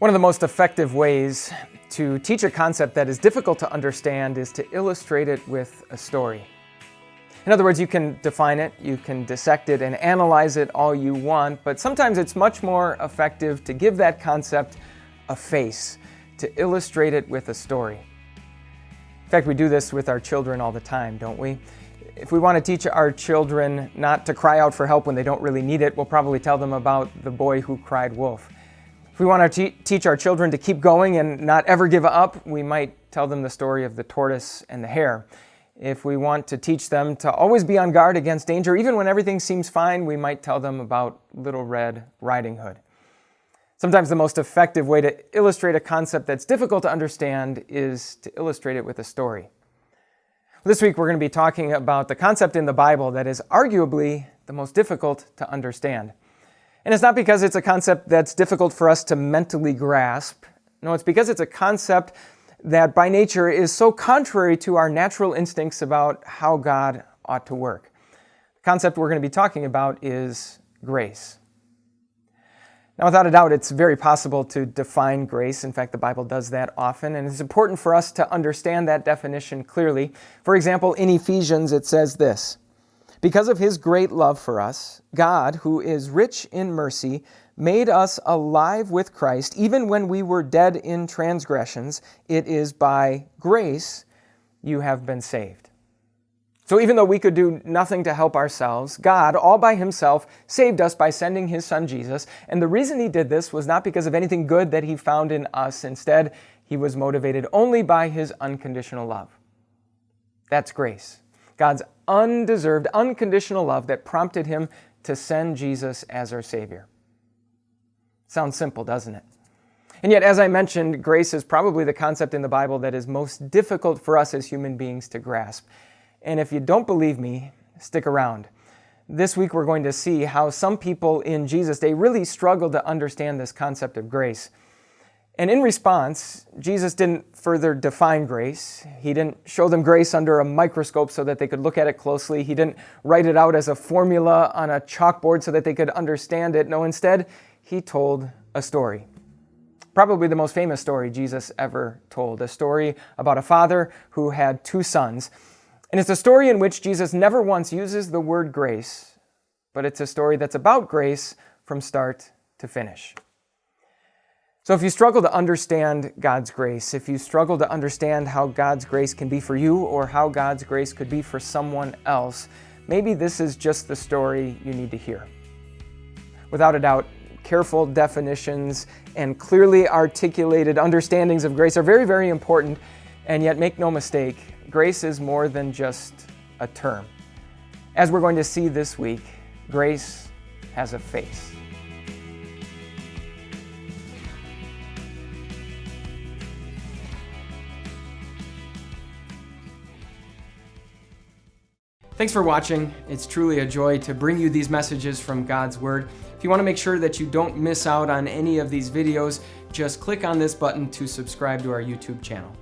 One of the most effective ways to teach a concept that is difficult to understand is to illustrate it with a story. In other words, you can define it, you can dissect it and analyze it all you want, but sometimes it's much more effective to give that concept a face, to illustrate it with a story. In fact, we do this with our children all the time, don't we? If we want to teach our children not to cry out for help when they don't really need it, we'll probably tell them about the boy who cried wolf. If we want to teach our children to keep going and not ever give up, we might tell them the story of the tortoise and the hare. If we want to teach them to always be on guard against danger, even when everything seems fine, we might tell them about Little Red Riding Hood. Sometimes the most effective way to illustrate a concept that's difficult to understand is to illustrate it with a story. This week we're going to be talking about the concept in the Bible that is arguably the most difficult to understand. And it's not because it's a concept that's difficult for us to mentally grasp. No, it's because it's a concept that by nature is so contrary to our natural instincts about how God ought to work. The concept we're going to be talking about is grace. Now, without a doubt, it's very possible to define grace. In fact, the Bible does that often, and it's important for us to understand that definition clearly. For example, in Ephesians, it says this: "Because of His great love for us, God, who is rich in mercy, made us alive with Christ, even when we were dead in transgressions. It is by grace you have been saved." So even though we could do nothing to help ourselves, God, all by Himself, saved us by sending His Son Jesus. And the reason He did this was not because of anything good that He found in us. Instead, He was motivated only by His unconditional love. That's grace. God's undeserved, unconditional love that prompted Him to send Jesus as our Savior. Sounds simple, doesn't it? And yet, as I mentioned, grace is probably the concept in the Bible that is most difficult for us as human beings to grasp. And if you don't believe me, stick around. This week we're going to see how some people in Jesus' day really struggled to understand this concept of grace. And in response, Jesus didn't further define grace. He didn't show them grace under a microscope so that they could look at it closely. He didn't write it out as a formula on a chalkboard so that they could understand it. No, instead, He told a story. Probably the most famous story Jesus ever told. A story about a father who had two sons. And it's a story in which Jesus never once uses the word grace, but it's a story that's about grace from start to finish. So if you struggle to understand God's grace, if you struggle to understand how God's grace can be for you or how God's grace could be for someone else, maybe this is just the story you need to hear. Without a doubt, careful definitions and clearly articulated understandings of grace are very, very important, and yet make no mistake, grace is more than just a term. As we're going to see this week, grace has a face. Thanks for watching. It's truly a joy to bring you these messages from God's Word. If you want to make sure that you don't miss out on any of these videos, just click on this button to subscribe to our YouTube channel.